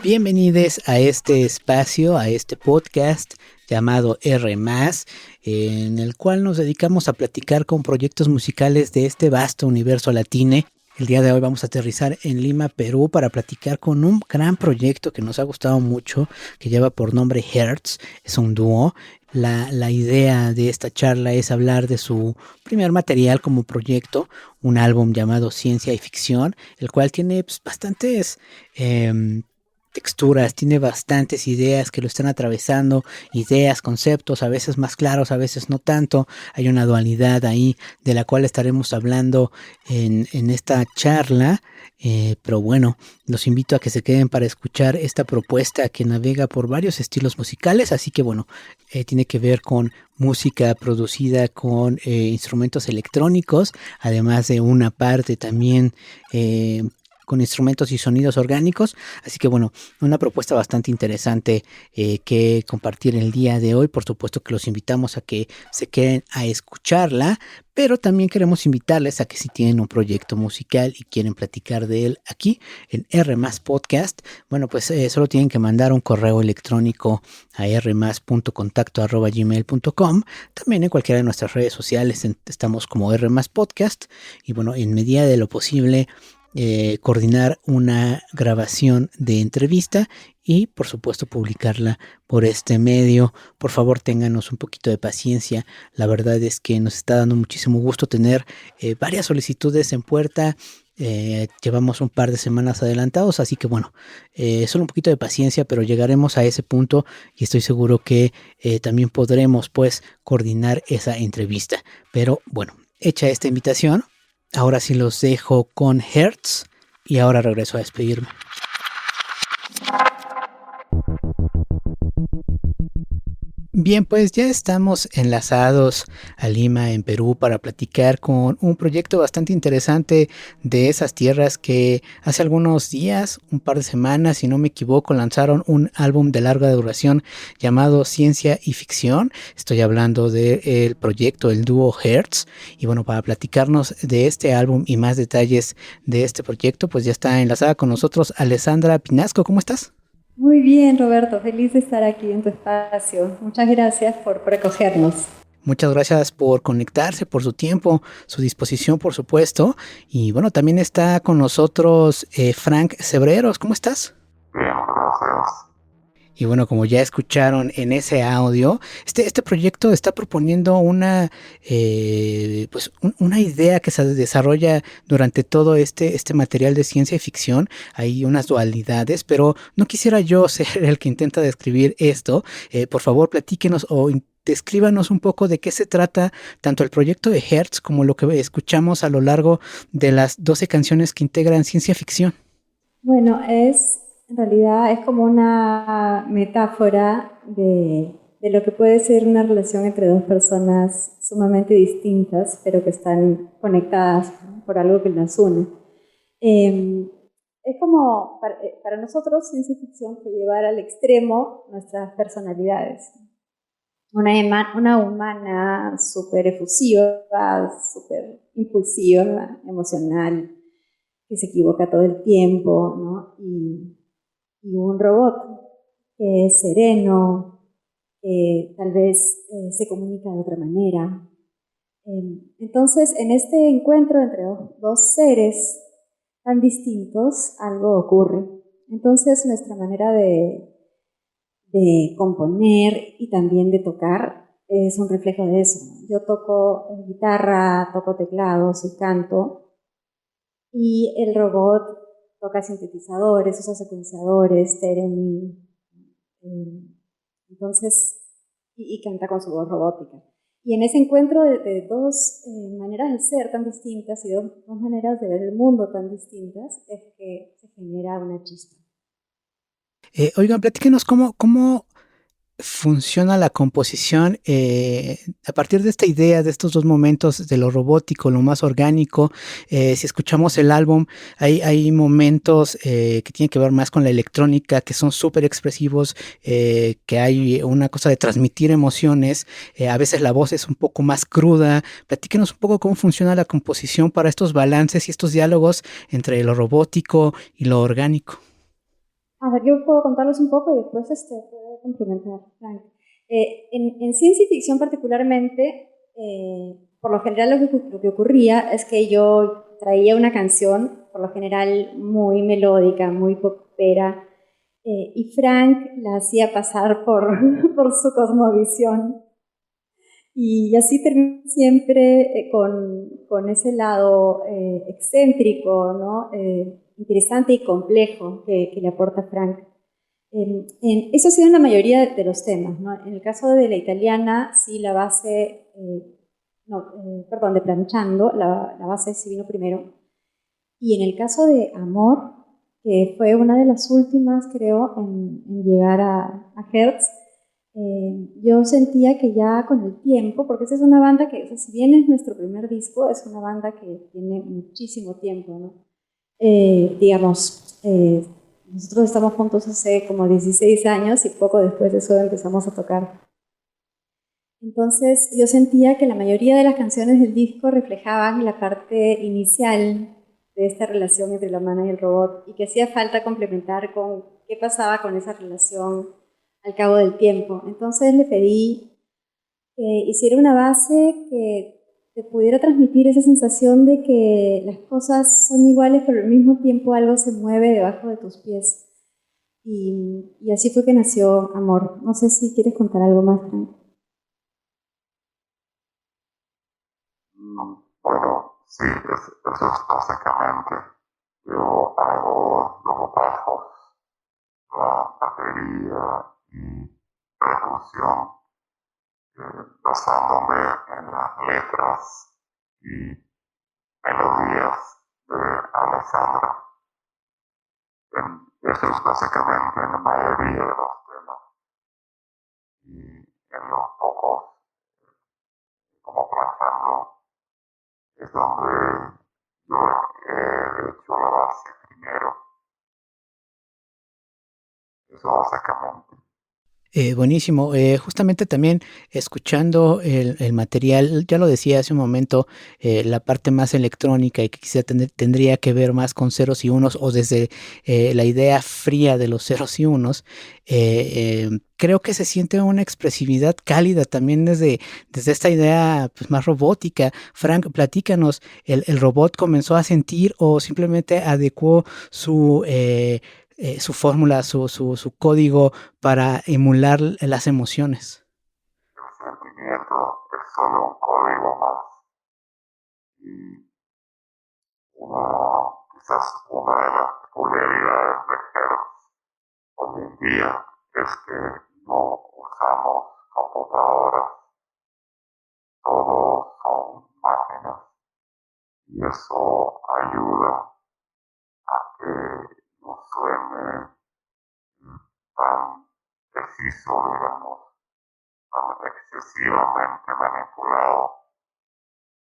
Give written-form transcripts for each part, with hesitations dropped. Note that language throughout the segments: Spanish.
Bienvenidos a este espacio, a este podcast llamado R+, en el cual nos dedicamos a platicar con proyectos musicales de este vasto universo latino. El día de hoy vamos a aterrizar en Lima, Perú, para platicar con un gran proyecto que nos ha gustado mucho, que lleva por nombre Hertz. Es un dúo. La idea de esta charla es hablar de su primer material como proyecto, un álbum llamado Ciencia y Ficción, el cual tiene bastantes texturas, tiene bastantes ideas que lo están atravesando, ideas, conceptos, a veces más claros, a veces no tanto. Hay una dualidad ahí de la cual estaremos hablando en esta charla, pero bueno, los invito a que se queden para escuchar esta propuesta que navega por varios estilos musicales, así que bueno, tiene que ver con música producida con instrumentos electrónicos, además de una parte también con instrumentos y sonidos orgánicos. Así que bueno, una propuesta bastante interesante que compartir el día de hoy. Por supuesto que los invitamos a que se queden a escucharla, pero también queremos invitarles a que si tienen un proyecto musical y quieren platicar de él aquí en R+ Podcast, bueno, pues solo tienen que mandar un correo electrónico a rmas.contacto@gmail.com. También en cualquiera de nuestras redes sociales estamos como R+ Podcast. Y bueno, en medida de lo posible, coordinar una grabación de entrevista y por supuesto publicarla por este medio. Por favor, ténganos un poquito de paciencia. La verdad es que nos está dando muchísimo gusto tener varias solicitudes en puerta. Llevamos un par de semanas adelantados, así que bueno, solo un poquito de paciencia, pero llegaremos a ese punto y estoy seguro que también podremos pues coordinar esa entrevista. Pero bueno, hecha esta invitación, ahora sí los dejo con Hertz y ahora regreso a despedirme. Bien, pues ya estamos enlazados a Lima, en Perú, para platicar con un proyecto bastante interesante de esas tierras que hace algunos días, un par de semanas, si no me equivoco, lanzaron un álbum de larga duración llamado Ciencia y Ficción. Estoy hablando del proyecto, el dúo Hertz. Y bueno, para platicarnos de este álbum y más detalles de este proyecto, pues ya está enlazada con nosotros Alessandra Pinasco. ¿Cómo estás? Muy bien, Roberto, feliz de estar aquí en tu espacio. Muchas gracias por acogernos. Muchas gracias por conectarse, por su tiempo, su disposición, por supuesto. Y bueno, también está con nosotros Frank Cebreros. ¿Cómo estás? Bien, gracias. Y bueno, como ya escucharon en ese audio, este proyecto está proponiendo una idea que se desarrolla durante todo este material de ciencia y ficción. Hay unas dualidades, pero no quisiera yo ser el que intenta describir esto. Por favor, platíquenos o descríbanos un poco de qué se trata tanto el proyecto de Hertz como lo que escuchamos a lo largo de las 12 canciones que integran ciencia ficción. Bueno, en realidad es como una metáfora de lo que puede ser una relación entre dos personas sumamente distintas, pero que están conectadas, ¿no?, por algo que las une. Es como, para nosotros, ciencia ficción fue llevar al extremo nuestras personalidades. Una humana súper efusiva, súper impulsiva, emocional, que se equivoca todo el tiempo, ¿no? Y un robot que es sereno, que tal vez se comunica de otra manera. Entonces, en este encuentro entre dos seres tan distintos, algo ocurre. Entonces, nuestra manera de componer y también de tocar es un reflejo de eso. Yo toco guitarra, toco teclados y canto, y el robot toca sintetizadores, usa secuenciadores, Theremin, entonces, y canta con su voz robótica. Y en ese encuentro de dos maneras de ser tan distintas y dos maneras de ver el mundo tan distintas, es que se genera una chispa. Oigan, platíquenos cómo funciona la composición a partir de esta idea, de estos dos momentos de lo robótico, lo más orgánico. Si escuchamos el álbum, hay momentos que tienen que ver más con la electrónica, que son súper expresivos, que hay una cosa de transmitir emociones. A veces la voz es un poco más cruda. Platíquenos un poco cómo funciona la composición para estos balances y estos diálogos entre lo robótico y lo orgánico. A ver, yo puedo contarles un poco y después puede complementar, Frank. En ciencia ficción particularmente, por lo general lo que ocurría es que yo traía una canción, por lo general muy melódica, muy popera, y Frank la hacía pasar por, por su cosmovisión. Y así termino siempre con ese lado excéntrico, ¿no? Interesante y complejo que le aporta Frank. Eso ha sido en la mayoría de los temas, ¿no? En el caso de la italiana, sí, la base, perdón, de Planchando, la base sí vino primero. Y en el caso de Amor, que fue una de las últimas, creo, en llegar a Hertz, yo sentía que ya con el tiempo, porque esa es una banda que, o sea, si bien es nuestro primer disco, es una banda que tiene muchísimo tiempo, ¿no? Digamos, nosotros estamos juntos hace como 16 años y poco después de eso empezamos a tocar. Entonces yo sentía que la mayoría de las canciones del disco reflejaban la parte inicial de esta relación entre la humana y el robot y que hacía falta complementar con qué pasaba con esa relación al cabo del tiempo. Entonces le pedí que hiciera una base que te pudiera transmitir esa sensación de que las cosas son iguales, pero al mismo tiempo algo se mueve debajo de tus pies. Y así fue que nació Amor. No sé si quieres contar algo más, Frank. Bueno, sí, eso es básicamente. Yo hago los bajos, la batería y percusión, basándome en las letras y melodías de Alessandra. Eso es básicamente la mayoría de los temas. Y en los pocos, como Planchando, es donde yo he hecho la base primero. Eso básicamente. Buenísimo. Justamente también escuchando el material, ya lo decía hace un momento, la parte más electrónica y que quizá tendría que ver más con ceros y unos o desde la idea fría de los ceros y unos, creo que se siente una expresividad cálida también desde esta idea pues, más robótica. Frank, platícanos, ¿el robot comenzó a sentir o simplemente adecuó su fórmula, su código para emular las emociones? El sentimiento es solo un código más. Y quizás una de las peculiaridades de Hertz hoy en día es que no usamos computadoras, todos son máquinas. Y eso ayuda a que no suene tan preciso, digamos, tan excesivamente manipulado.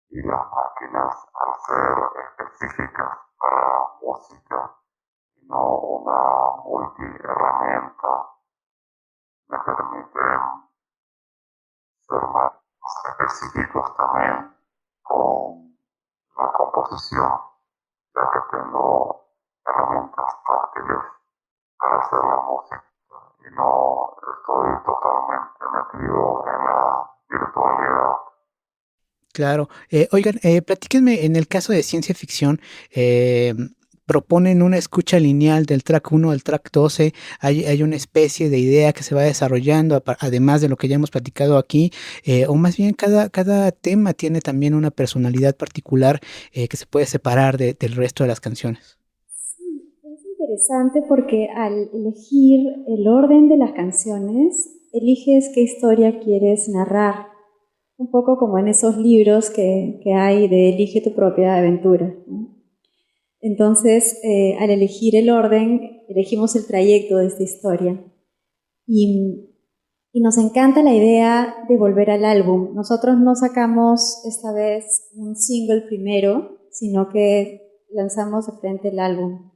Y las máquinas, al ser específicas para música y no una multi-herramienta, me permiten ser más específicos también con la composición, ya que tengo herramientas táctiles para hacer la música y no estoy totalmente metido en la virtualidad. Claro. Oigan, platíquenme, en el caso de ciencia ficción, proponen una escucha lineal del track 1 al track 12, hay una especie de idea que se va desarrollando, además de lo que ya hemos platicado aquí, o más bien cada tema tiene también una personalidad particular que se puede separar del resto de las canciones. Sí, es interesante porque al elegir el orden de las canciones, eliges qué historia quieres narrar. Un poco como en esos libros que hay de Elige tu propia aventura, ¿no? Entonces, al elegir el orden, elegimos el trayecto de esta historia. Y, y nos encanta la idea de volver al álbum. Nosotros no sacamos esta vez un single primero, sino que lanzamos de frente el álbum,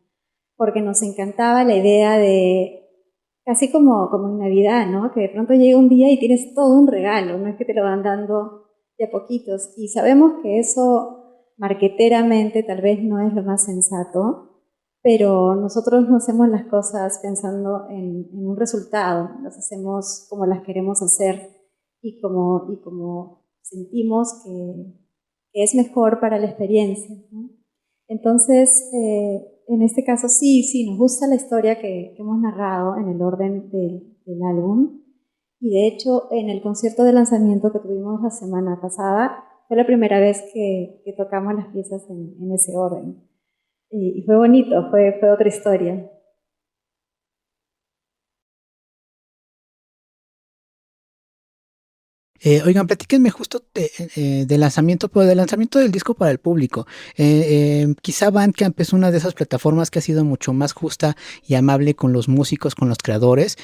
porque nos encantaba la idea de, casi como en Navidad, ¿no? Que de pronto llega un día y tienes todo un regalo, no es que te lo van dando de a poquitos. Y sabemos que eso marqueteramente tal vez no es lo más sensato, pero nosotros no hacemos las cosas pensando en un resultado, las hacemos como las queremos hacer y como sentimos que es mejor para la experiencia, ¿no? Entonces, en este caso sí, nos gusta la historia que hemos narrado en el orden del álbum. Y de hecho, en el concierto de lanzamiento que tuvimos la semana pasada, fue la primera vez que tocamos las piezas en ese orden. Y fue bonito, fue otra historia. Oigan, platíquenme justo del lanzamiento, pero del lanzamiento del disco para el público. Quizá Bandcamp es una de esas plataformas que ha sido mucho más justa y amable con los músicos, con los creadores.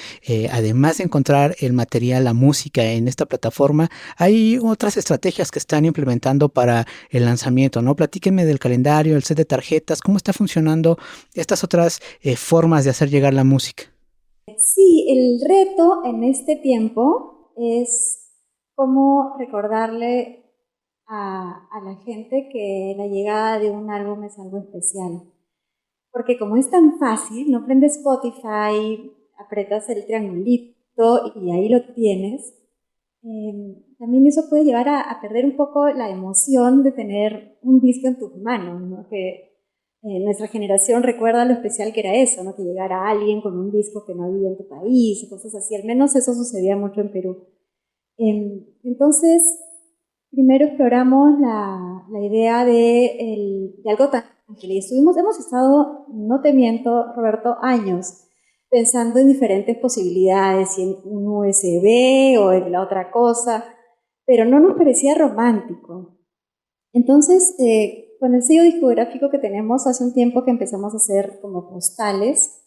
Además de encontrar el material, la música en esta plataforma, hay otras estrategias que están implementando para el lanzamiento, ¿no? Platíquenme del calendario, el set de tarjetas, cómo está funcionando estas otras formas de hacer llegar la música. Sí, el reto en este tiempo es cómo recordarle a la gente que la llegada de un álbum es algo especial. Porque como es tan fácil, no prendes Spotify, apretas el triangulito y ahí lo tienes, también eso puede llevar a perder un poco la emoción de tener un disco en tus manos, ¿no? Que nuestra generación recuerda lo especial que era eso, ¿no? Que llegara alguien con un disco que no había en tu país, o cosas así. Al menos eso sucedía mucho en Perú. Entonces, primero exploramos la idea de algo tangible. Y hemos estado, no te miento, Roberto, años pensando en diferentes posibilidades, si en un USB o en la otra cosa, pero no nos parecía romántico. Entonces, con el sello discográfico que tenemos, hace un tiempo que empezamos a hacer como postales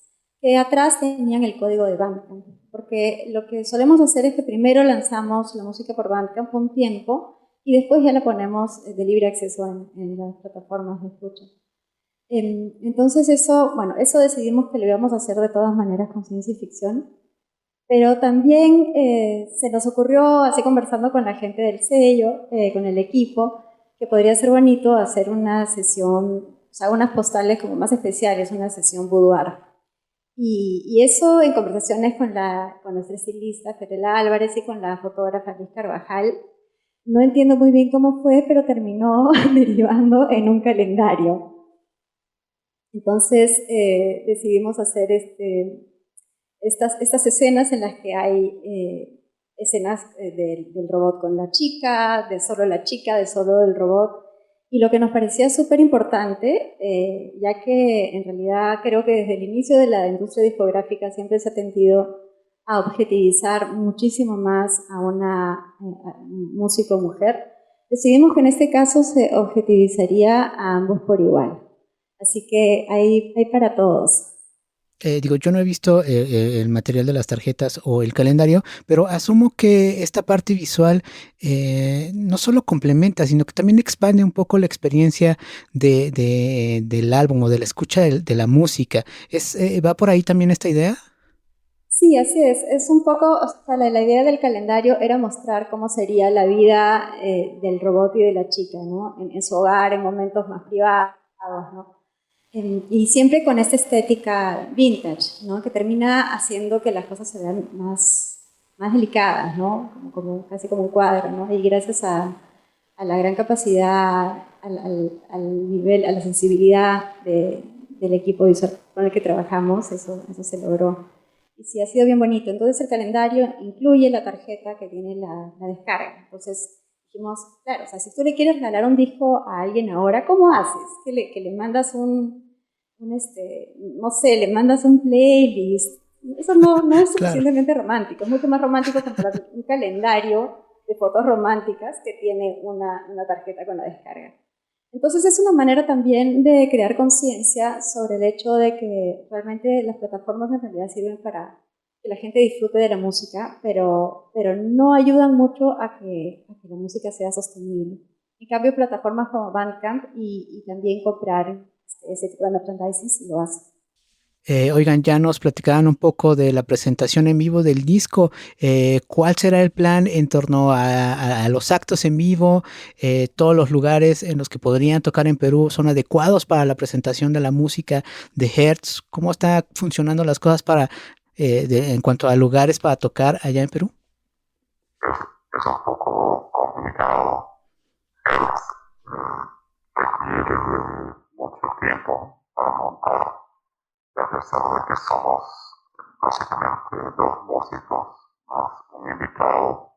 que atrás tenían el código de Bandcamp, porque lo que solemos hacer es que primero lanzamos la música por Bandcamp un tiempo y después ya la ponemos de libre acceso en las plataformas de escucha. Entonces eso decidimos que lo íbamos a hacer de todas maneras con ciencia ficción, pero también se nos ocurrió, así conversando con la gente del sello, con el equipo, que podría ser bonito hacer una sesión, o sea, unas postales como más especiales, una sesión boudoir. Y eso en conversaciones con nuestra estilista Ferela Álvarez y con la fotógrafa Liz Carvajal, no entiendo muy bien cómo fue, pero terminó derivando en un calendario. Entonces decidimos hacer estas escenas en las que hay escenas del robot con la chica, de solo la chica, de solo el robot. Y lo que nos parecía súper importante, ya que en realidad creo que desde el inicio de la industria discográfica siempre se ha tendido a objetivizar muchísimo más a una músico mujer, decidimos que en este caso se objetivizaría a ambos por igual. Así que hay para todos. Digo, yo no he visto el material de las tarjetas o el calendario, pero asumo que esta parte visual no solo complementa, sino que también expande un poco la experiencia del álbum o de la escucha de la música. ¿Va por ahí también esta idea? Sí, así es. Es un poco, o sea, la idea del calendario era mostrar cómo sería la vida del robot y de la chica, ¿no? En su hogar, en momentos más privados, ¿no? Y siempre con esta estética vintage, ¿no? Que termina haciendo que las cosas se vean más delicadas, ¿no? Casi como un cuadro, ¿no? Y gracias a la gran capacidad, al nivel, a la sensibilidad del equipo visual con el que trabajamos, eso se logró. Y sí, ha sido bien bonito. Entonces el calendario incluye la tarjeta que tiene la descarga. Entonces dijimos, claro, o sea, si tú le quieres regalar un disco a alguien ahora, ¿cómo haces? Que le mandas no sé, le mandas un playlist. Eso no es Claro. suficientemente romántico. Es mucho más romántico comprar un calendario de fotos románticas que tiene una tarjeta con la descarga. Entonces es una manera también de crear conciencia sobre el hecho de que realmente las plataformas en realidad sirven para que la gente disfrute de la música, pero no ayudan mucho a que la música sea sostenible. En cambio, plataformas como Bandcamp y también comprar ese tipo de merchandising sí lo hacen. Oigan, ya nos platicaban un poco de la presentación en vivo del disco. ¿Cuál será el plan en torno a los actos en vivo? ¿Todos los lugares en los que podrían tocar en Perú son adecuados para la presentación de la música de Hertz? ¿Cómo están funcionando las cosas en cuanto a lugares para tocar allá en Perú? Es un poco complicado. Hertz requiere de mucho tiempo para montar. Y a pesar de que somos básicamente dos músicos más un invitado,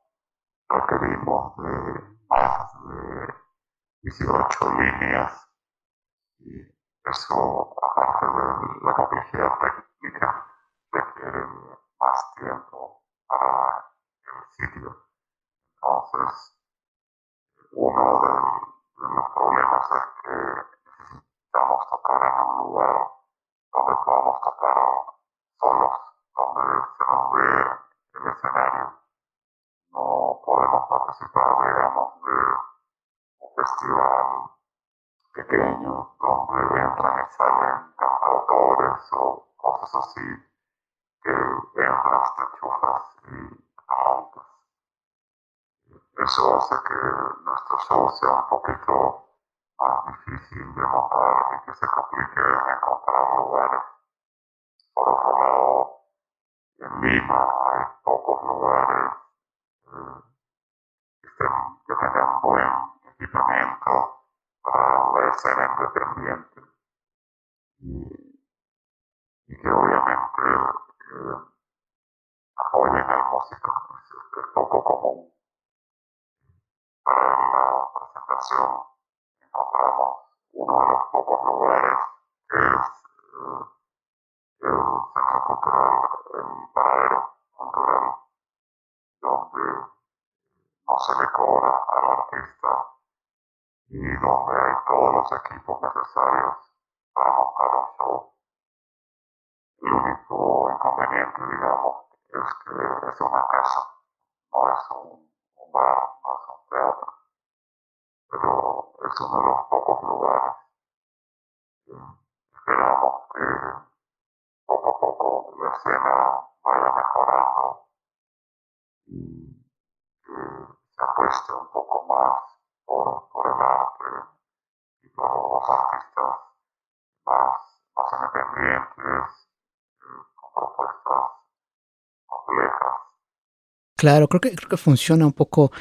requerimos de más de 18 líneas y eso, aparte de la complejidad técnica, requiere más tiempo para el sitio. Entonces, uno de los problemas es que necesitamos tocar en un lugar donde podamos tocar solos, donde se nos ve el escenario. No podemos participar, digamos, de un festival pequeño donde entran y salen cantautores o cosas así, que entras, te enchufas y arrancas. Eso hace que nuestro show sea un poquito más difícil de montar y que se complique encontrar lugares. Por otro lado, en Lima hay pocos lugares eh, que tengan buen equipamiento para la escena independiente y, y que obviamente eh, apoyen al músico. Es poco común. Para la presentación encontramos uno de los pocos lugares que es el Centro Cultural, el Paradero Cultural, donde no se le cobra al artista y donde hay todos los equipos necesarios para montar un show. El único inconveniente, digamos, es que es una casa, no es un bar, no es un teatro, pero es uno de los pocos lugares que esperamos que poco a poco la escena vaya mejorando y que se apueste un poco más por el arte y por los artistas más independientes, con propuestas complejas. Claro, creo que funciona un poco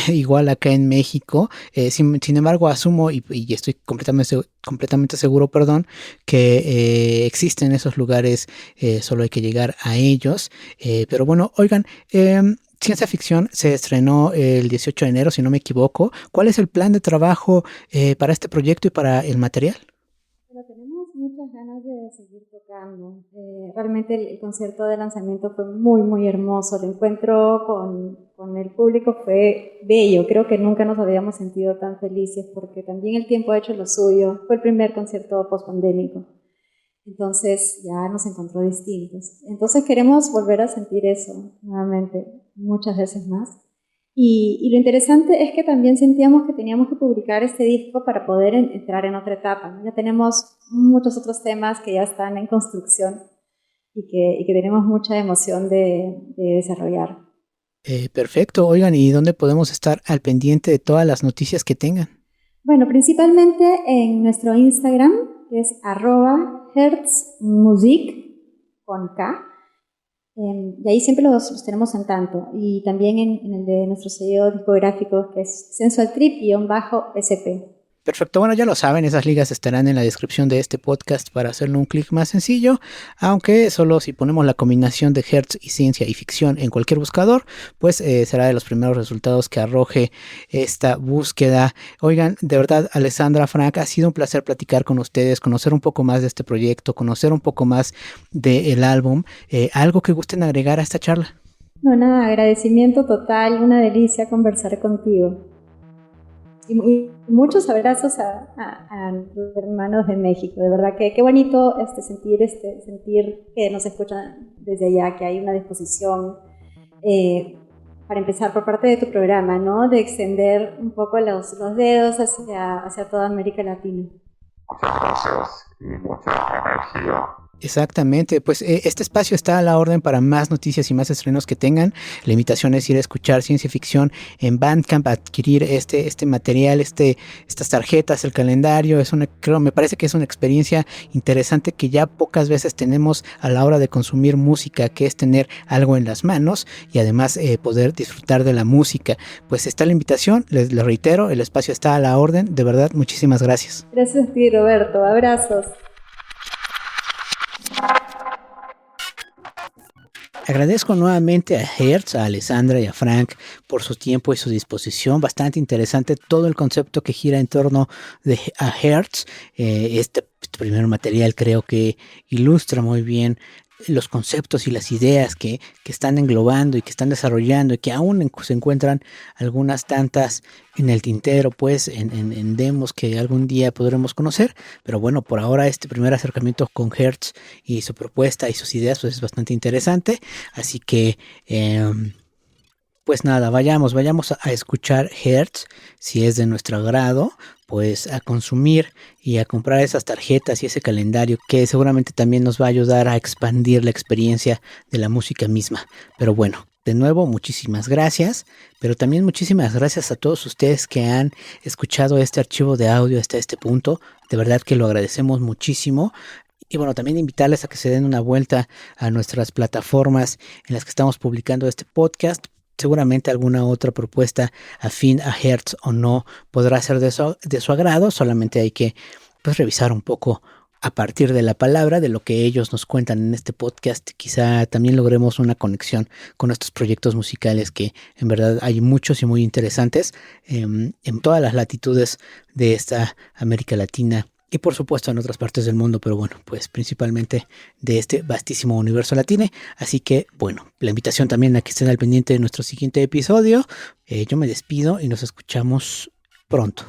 igual acá en México. Sin embargo, asumo y estoy completamente seguro, perdón, que existen esos lugares, solo hay que llegar a ellos. Pero bueno, oigan, Ciencia Ficción se estrenó el 18 de enero, si no me equivoco. ¿Cuál es el plan de trabajo para este proyecto y para el material? Pero tenemos muchas ganas de seguir tocando. Realmente el concierto de lanzamiento fue muy, muy hermoso. El encuentro con el público fue bello. Creo que nunca nos habíamos sentido tan felices porque también el tiempo ha hecho lo suyo. Fue el primer concierto post-pandémico. Entonces ya nos encontró distintos. Entonces queremos volver a sentir eso nuevamente, muchas veces más. Y lo interesante es que también sentíamos que teníamos que publicar este disco para poder entrar en otra etapa, ¿no? Ya tenemos muchos otros temas que ya están en construcción y que tenemos mucha emoción de desarrollar. Perfecto, oigan, ¿y dónde podemos estar al pendiente de todas las noticias que tengan? Bueno, principalmente en nuestro Instagram, que es @hertzmusik con K. Y ahí siempre los tenemos en tanto. Y también en el de nuestro sello discográfico, que es Sensual Trip-SP. Perfecto, bueno, ya lo saben, esas ligas estarán en la descripción de este podcast para hacerlo un clic más sencillo, aunque solo si ponemos la combinación de Hertz y ciencia y ficción en cualquier buscador, pues será de los primeros resultados que arroje esta búsqueda. Oigan, de verdad, Alessandra, Frank, ha sido un placer platicar con ustedes, conocer un poco más de este proyecto, conocer un poco más del álbum. ¿Algo que gusten agregar a esta charla? No, nada, agradecimiento total, una delicia conversar contigo. Y muchos abrazos a los hermanos de México, de verdad que qué bonito sentir que nos escuchan desde allá, que hay una disposición para empezar por parte de tu programa, ¿no? De extender un poco los dedos hacia toda América Latina. Muchas gracias y mucha energía Exactamente, pues este espacio está a la orden para más noticias y más estrenos que tengan. La invitación es ir a escuchar ciencia ficción en Bandcamp, adquirir este material, estas tarjetas, el calendario. Me parece que es una experiencia interesante que ya pocas veces tenemos a la hora de consumir música, que es tener algo en las manos y además poder disfrutar de la música. Pues está la invitación, les reitero, el espacio está a la orden. De verdad, muchísimas gracias. Gracias a ti, Roberto. Abrazos. Agradezco nuevamente a Hertz, a Alessandra y a Frank por su tiempo y su disposición. Bastante interesante todo el concepto que gira en torno a Hertz. Este primer material creo que ilustra muy bien los conceptos y las ideas que están englobando y que están desarrollando y que aún se encuentran algunas tantas en el tintero, pues en demos que algún día podremos conocer, pero bueno, por ahora este primer acercamiento con Hertz y su propuesta y sus ideas pues es bastante interesante, así que pues nada, vayamos a escuchar Hertz, si es de nuestro agrado, pues a consumir y a comprar esas tarjetas y ese calendario que seguramente también nos va a ayudar a expandir la experiencia de la música misma. Pero bueno, de nuevo, muchísimas gracias, pero también muchísimas gracias a todos ustedes que han escuchado este archivo de audio hasta este punto. De verdad que lo agradecemos muchísimo. Y bueno, también invitarles a que se den una vuelta a nuestras plataformas en las que estamos publicando este podcast. Seguramente alguna otra propuesta afín a Hertz o no podrá ser de su agrado, solamente hay que pues revisar un poco a partir de la palabra, de lo que ellos nos cuentan en este podcast. Quizá también logremos una conexión con estos proyectos musicales que en verdad hay muchos y muy interesantes en todas las latitudes de esta América Latina. Y por supuesto en otras partes del mundo, pero bueno, pues principalmente de este vastísimo universo latino. Así que bueno, la invitación también a que estén al pendiente de nuestro siguiente episodio. Yo me despido y nos escuchamos pronto.